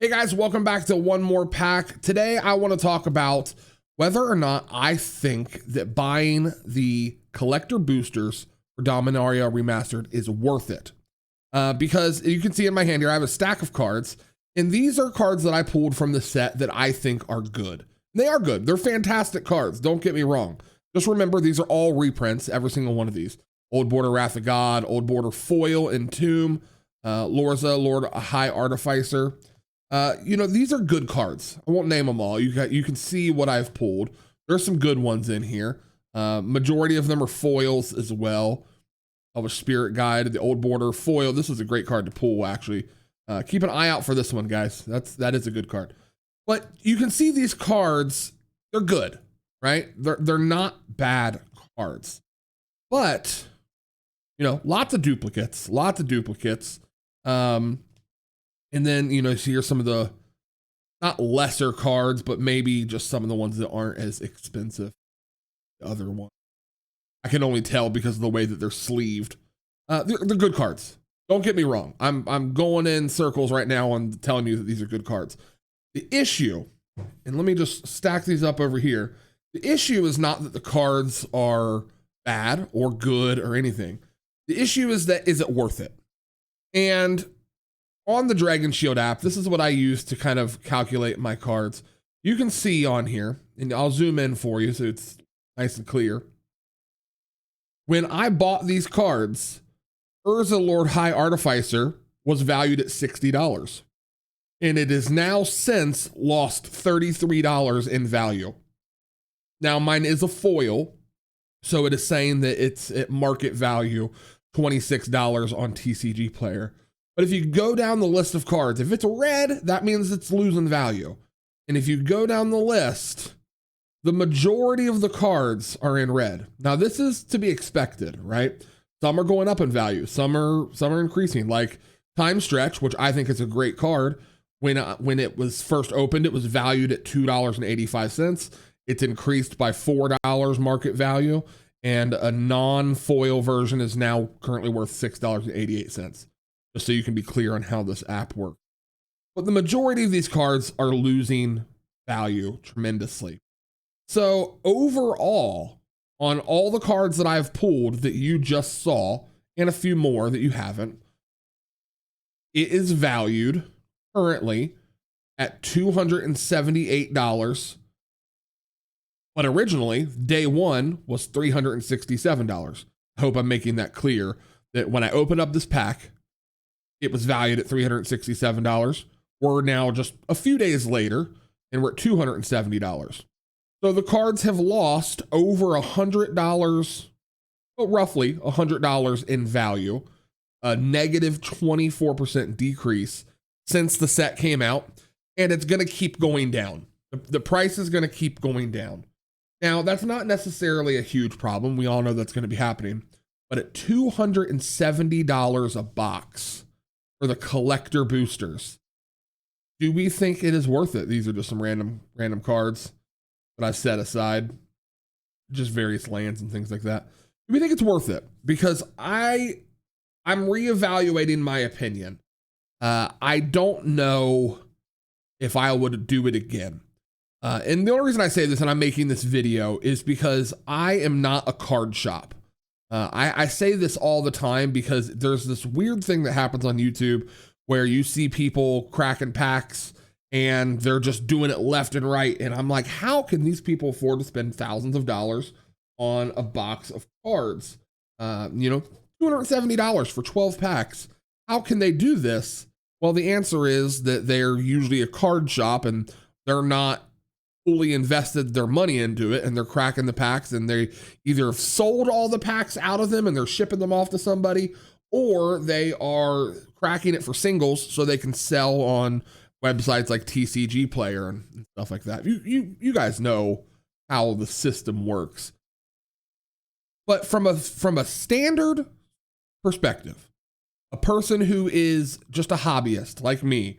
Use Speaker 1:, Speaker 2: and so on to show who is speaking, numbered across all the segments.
Speaker 1: Hey guys, welcome back to one more pack. Today I want to talk about whether or not I think that buying the collector boosters for Dominaria Remastered is worth it. Because you can see in my hand here, I have a stack of cards, and these are cards that I pulled from the set that I think are good. They are good. They're fantastic cards. Don't get me wrong. Just remember, these are all reprints, every single one of these. Old Border Wrath of God, Old Border Foil and Tomb, Lorza, Lord High Artificer. These are good cards. I won't name them all. You can see what I've pulled. There's some good ones in here. Majority of them are foils as well. Of a Spirit Guide, the Old Border Foil. This is a great card to pull, actually. Keep an eye out for this one, guys. That is a good card. But you can see these cards, they're good, right? They're not bad cards. But, lots of duplicates. And then, here's some of the, not lesser cards, but maybe just some of the ones that aren't as expensive. The other one, I can only tell because of the way that they're sleeved. They're good cards. Don't get me wrong. I'm going in circles right now on telling you that these are good cards. The issue, and let me just stack these up over here. The issue is not that the cards are bad or good or anything. The issue is that, is it worth it? And on the Dragon Shield app, this is what I use to kind of calculate my cards. You can see on here, and I'll zoom in for you so it's nice and clear. When I bought these cards, Urza Lord High Artificer was valued at $60. And it has now since lost $33 in value. Now mine is a foil, so it is saying that it's at market value $26 on TCG Player. But if you go down the list of cards, if it's red, that means it's losing value. And if you go down the list, the majority of the cards are in red. Now this is to be expected, right? Some are going up in value, some are increasing. Like Time Stretch, which I think is a great card. When it was first opened, it was valued at $2.85. It's increased by $4 market value, and a non-foil version is now currently worth $6.88. Just so you can be clear on how this app works. But the majority of these cards are losing value tremendously. So overall, on all the cards that I've pulled that you just saw, and a few more that you haven't, it is valued currently at $278. But originally, day one was $367. I hope I'm making that clear, that when I open up this pack, it was valued at $367. We're now just a few days later, and we're at $270. So the cards have lost over $100, well, roughly $100 in value, a negative 24% decrease since the set came out, and it's going to keep going down. The price is going to keep going down. Now, that's not necessarily a huge problem. We all know that's going to be happening. But at $270 a box for the collector boosters, do we think it is worth it? These are just some random cards that I've set aside, just various lands and things like that. Do we think it's worth it? Because I'm reevaluating my opinion. I don't know if I would do it again. And the only reason I say this and I'm making this video is because I am not a card shop. I say this all the time because there's this weird thing that happens on YouTube where you see people cracking packs and they're just doing it left and right. And I'm like, how can these people afford to spend thousands of dollars on a box of cards? $270 for 12 packs. How can they do this? Well, the answer is that they're usually a card shop and they're not fully invested their money into it, and they're cracking the packs, and they either have sold all the packs out of them and they're shipping them off to somebody, or they are cracking it for singles so they can sell on websites like TCG Player and stuff like that. You guys know how the system works. But from a standard perspective, a person who is just a hobbyist like me,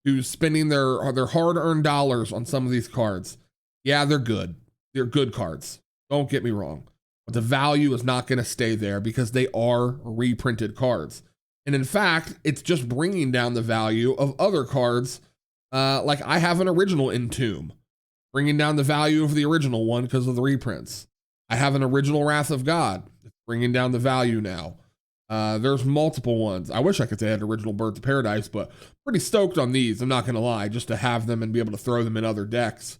Speaker 1: who's spending their hard-earned dollars on some of these cards, yeah, they're good. They're good cards. Don't get me wrong. But the value is not going to stay there because they are reprinted cards. And in fact, it's just bringing down the value of other cards Like I have an original Entomb, bringing down the value of the original one because of the reprints. I have an original Wrath of God, bringing down the value now. There's multiple ones. I wish I could say I had original Birds of Paradise, but pretty stoked on these. I'm not going to lie, just to have them and be able to throw them in other decks.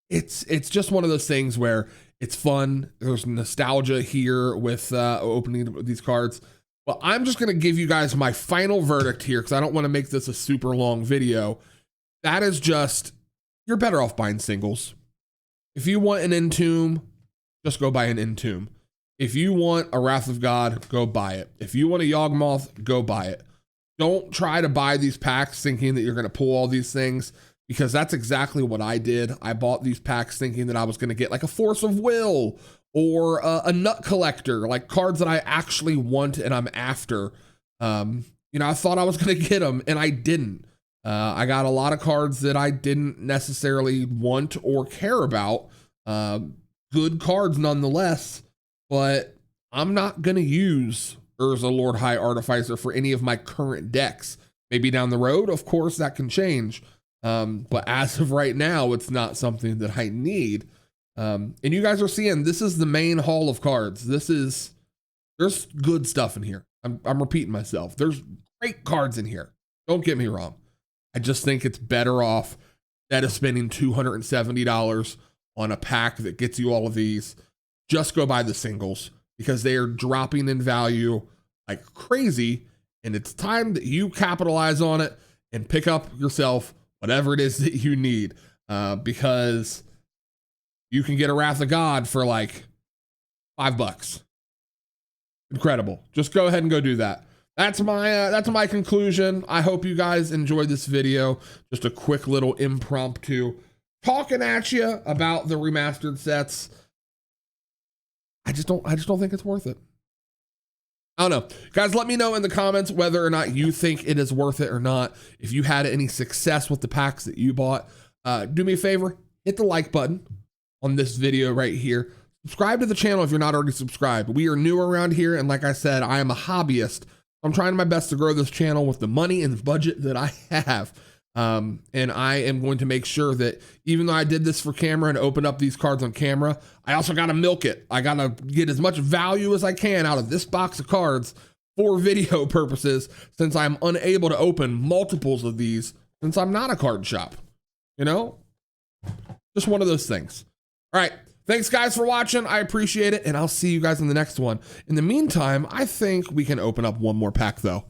Speaker 1: It's just one of those things where it's fun. There's nostalgia here with opening these cards. Well, I'm just going to give you guys my final verdict here because I don't want to make this a super long video. That is just, you're better off buying singles. If you want an Entomb, just go buy an Entomb. If you want a Wrath of God, go buy it. If you want a Yawgmoth, go buy it. Don't try to buy these packs thinking that you're going to pull all these things, because that's exactly what I did. I bought these packs thinking that I was going to get like a Force of Will or a Nut Collector, like cards that I actually want and I'm after. You know, I thought I was going to get them and I didn't. I got a lot of cards that I didn't necessarily want or care about. Good cards nonetheless, but I'm not going to use Urza Lord High Artificer for any of my current decks. Maybe down the road, of course, that can change. But as of right now, it's not something that I need. And you guys are seeing, this is the main haul of cards. There's good stuff in here. I'm repeating myself. There's great cards in here. Don't get me wrong. I just think it's better off instead of spending $270 on a pack that gets you all of these. Just go buy the singles because they are dropping in value like crazy. And it's time that you capitalize on it and pick up yourself whatever it is that you need, because you can get a Wrath of God for like $5. Incredible. Just go ahead and go do that. That's my conclusion. I hope you guys enjoyed this video. Just a quick little impromptu talking at you about the remastered sets. I just don't think it's worth it. I don't know. Guys, let me know in the comments whether or not you think it is worth it or not. If you had any success with the packs that you bought, do me a favor, hit the like button on this video right here. Subscribe to the channel if you're not already subscribed. We are new around here, and like I said, I am a hobbyist. I'm trying my best to grow this channel with the money and the budget that I have. And I am going to make sure that even though I did this for camera and opened up these cards on camera, I also got to milk it. I got to get as much value as I can out of this box of cards for video purposes, since I'm unable to open multiples of these since I'm not a card shop, you know, just one of those things. All right. Thanks guys for watching. I appreciate it. And I'll see you guys in the next one. In the meantime, I think we can open up one more pack though.